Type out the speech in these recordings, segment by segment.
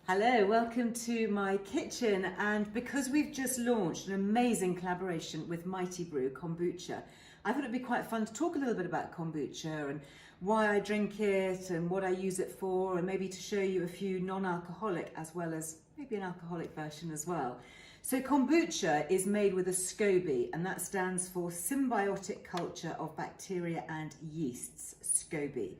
Hello, welcome to my kitchen, and because we've just launched an amazing collaboration with Mighty Brew Kombucha, I thought it'd be quite fun to talk a little bit about kombucha and why I drink it and what I use it for, and maybe to show you a few non-alcoholic as well as maybe an alcoholic version as well. So kombucha is made with a SCOBY, and that stands for Symbiotic Culture of Bacteria and Yeasts, SCOBY.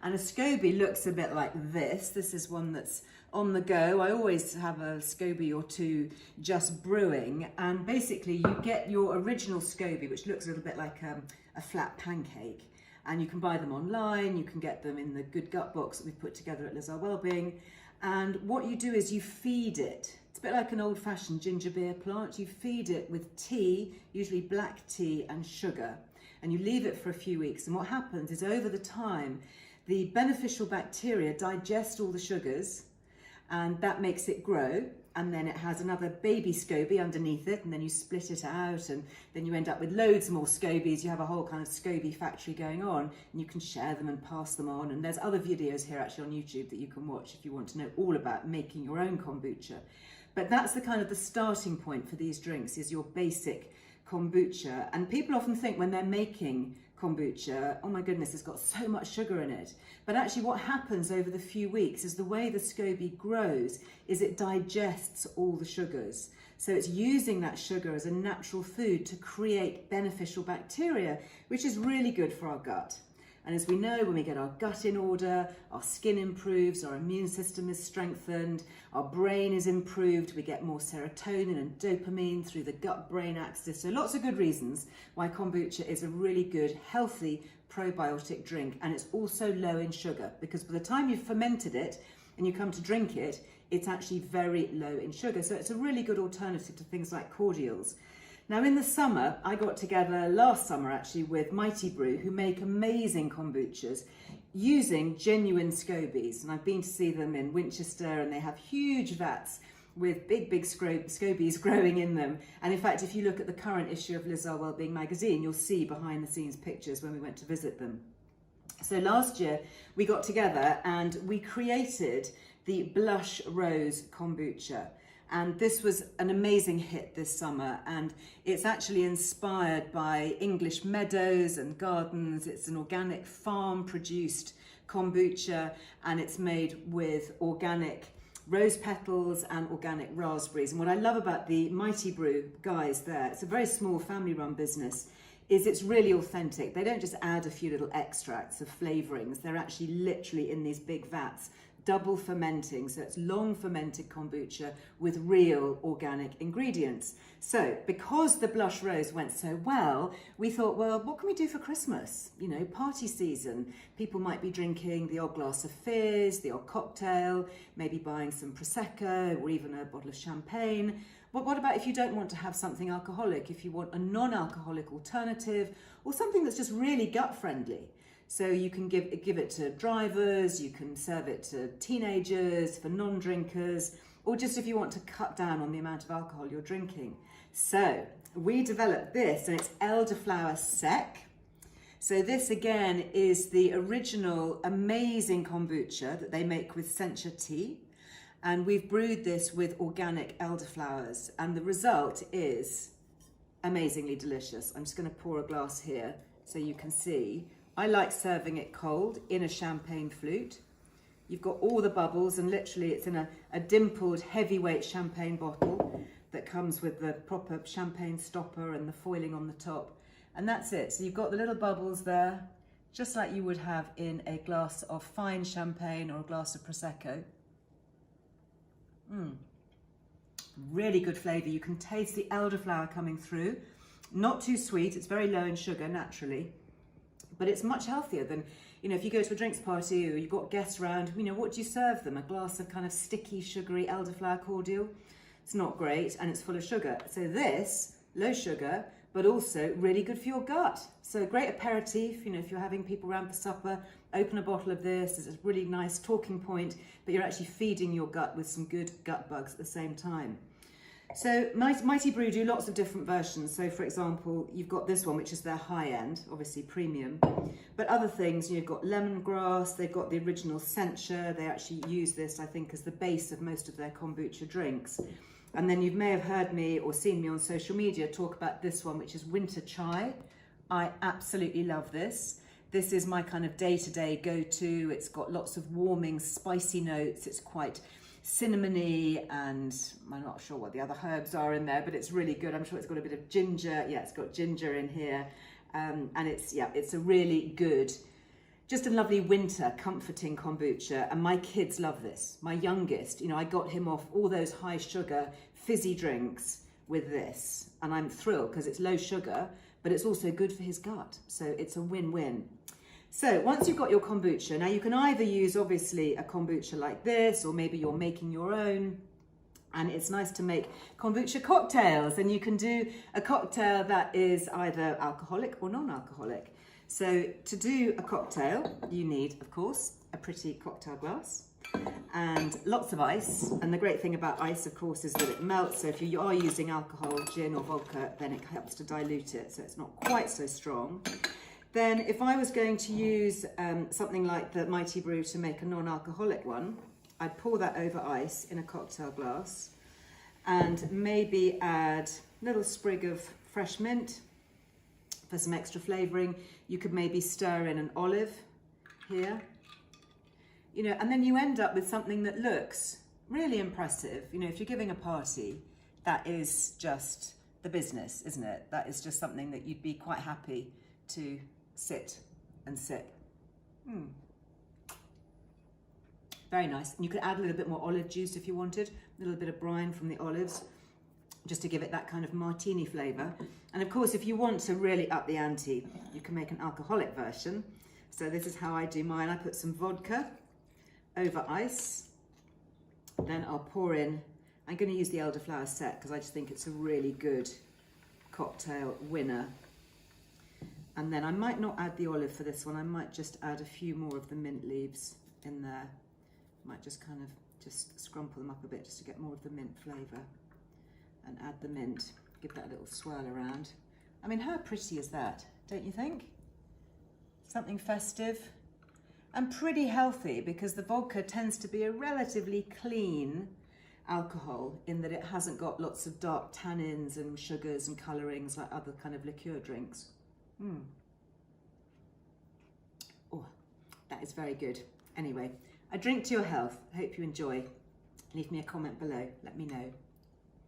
And a SCOBY looks a bit like this. This is one that's on the go. I always have a SCOBY or two just brewing, and basically you get your original SCOBY, which looks a little bit like a flat pancake, and you can buy them online. You can get them in the Good Gut box that we've put together at Earle Wellbeing, and what you do is you feed it. It's a bit like an old-fashioned ginger beer plant. You feed it with tea, usually black tea and sugar, and you leave it for a few weeks, and what happens is over the time the beneficial bacteria digest all the sugars, and that makes it grow, and then it has another baby SCOBY underneath it, and then you split it out, and then you end up with loads more SCOBYs. You have a whole kind of SCOBY factory going on, and you can share them and pass them on. And there's other videos here actually on YouTube that you can watch if you want to know all about making your own kombucha. But that's the kind of the starting point for these drinks, is your basic kombucha. And people often think when they're making kombucha, oh my goodness, it's got so much sugar in it. But actually what happens over the few weeks is the way the SCOBY grows is it digests all the sugars. So it's using that sugar as a natural food to create beneficial bacteria, which is really good for our gut. And as we know, when we get our gut in order, our skin improves, our immune system is strengthened, our brain is improved, we get more serotonin and dopamine through the gut-brain axis. So lots of good reasons why kombucha is a really good, healthy, probiotic drink. And it's also low in sugar, because by the time you've fermented it and you come to drink it, it's actually very low in sugar. So it's a really good alternative to things like cordials. Now in the summer, I got together last summer actually with Mighty Brew, who make amazing kombuchas using genuine SCOBYs. And I've been to see them in Winchester, and they have huge vats with big SCOBYs growing in them. And in fact, if you look at the current issue of Earle Wellbeing magazine, you'll see behind the scenes pictures when we went to visit them. So last year we got together and we created the Blush Rose Kombucha. And this was an amazing hit this summer, and it's actually inspired by English meadows and gardens. It's an organic farm-produced kombucha, and it's made with organic rose petals and organic raspberries. And what I love about the Mighty Brew guys there, it's a very small family-run business, is it's really authentic. They don't just add a few little extracts of flavourings. They're actually literally in these big vats, double fermenting, so it's long fermented kombucha with real organic ingredients. So because the Blush Rose went so well, we thought, well, what can we do for Christmas? You know, party season. People might be drinking the odd glass of fizz, the odd cocktail, maybe buying some Prosecco or even a bottle of champagne. But what about if you don't want to have something alcoholic, if you want a non-alcoholic alternative or something that's just really gut friendly? So you can give it to drivers, you can serve it to teenagers, for non-drinkers, or just if you want to cut down on the amount of alcohol you're drinking. So we developed this, and it's Elderflower Sec. So this again is the original amazing kombucha that they make with sencha tea. And we've brewed this with organic elderflowers, and the result is amazingly delicious. I'm just going to pour a glass here so you can see. I like serving it cold in a champagne flute. You've got all the bubbles, and literally it's in a dimpled heavyweight champagne bottle that comes with the proper champagne stopper and the foiling on the top. And that's it. So you've got the little bubbles there, just like you would have in a glass of fine champagne or a glass of Prosecco. Really good flavour. You can taste the elderflower coming through. Not too sweet, it's very low in sugar naturally. But it's much healthier than, you know, if you go to a drinks party or you've got guests around, you know, what do you serve them? A glass of kind of sticky, sugary elderflower cordial? It's not great, and it's full of sugar. So this, low sugar, but also really good for your gut. So a great aperitif, you know, if you're having people around for supper, open a bottle of this. It's a really nice talking point, but you're actually feeding your gut with some good gut bugs at the same time. So Mighty Brew do lots of different versions. So for example, you've got this one, which is their high end, obviously premium. But other things, you've got lemongrass, they've got the original sencha. They actually use this, I think, as the base of most of their kombucha drinks. And then you may have heard me or seen me on social media talk about this one, which is winter chai. I absolutely love this. This is my kind of day-to-day go-to. It's got lots of warming, spicy notes. It's quite cinnamony, and I'm not sure what the other herbs are in there, but it's really good. I'm sure it's got a bit of ginger. Yeah, it's got ginger in here. And it's a really good, just a lovely winter comforting kombucha. And my kids love this. My youngest, I got him off all those high sugar fizzy drinks with this, and I'm thrilled because it's low sugar, but it's also good for his gut. So it's a win-win. So once you've got your kombucha, now you can either use obviously a kombucha like this, or maybe you're making your own. And it's nice to make kombucha cocktails, and you can do a cocktail that is either alcoholic or non-alcoholic. So to do a cocktail, you need, of course, a pretty cocktail glass and lots of ice. And the great thing about ice, of course, is that it melts. So if you are using alcohol, gin or vodka, then it helps to dilute it, so it's not quite so strong. Then if I was going to use something like the Mighty Brew to make a non-alcoholic one, I'd pour that over ice in a cocktail glass and maybe add a little sprig of fresh mint for some extra flavouring. You could maybe stir in an olive here, and then you end up with something that looks really impressive. If you're giving a party, that is just the business, isn't it? That is just something that you'd be quite happy to sit and sip. Very nice. And you could add a little bit more olive juice if you wanted, a little bit of brine from the olives, just to give it that kind of martini flavour. And of course, if you want to really up the ante, you can make an alcoholic version. So this is how I do mine. I put some vodka over ice. Then I'll pour in, I'm going to use the Elderflower set because I just think it's a really good cocktail winner. And then I might not add the olive for this one. I might just add a few more of the mint leaves in there. Might just kind of just scrumple them up a bit just to get more of the mint flavour. And add the mint. Give that a little swirl around. I mean, how pretty is that, don't you think? Something festive and pretty healthy, because the vodka tends to be a relatively clean alcohol in that it hasn't got lots of dark tannins and sugars and colourings like other kind of liqueur drinks. Oh, that is very good. Anyway, a drink to your health. I hope you enjoy. Leave me a comment below. Let me know.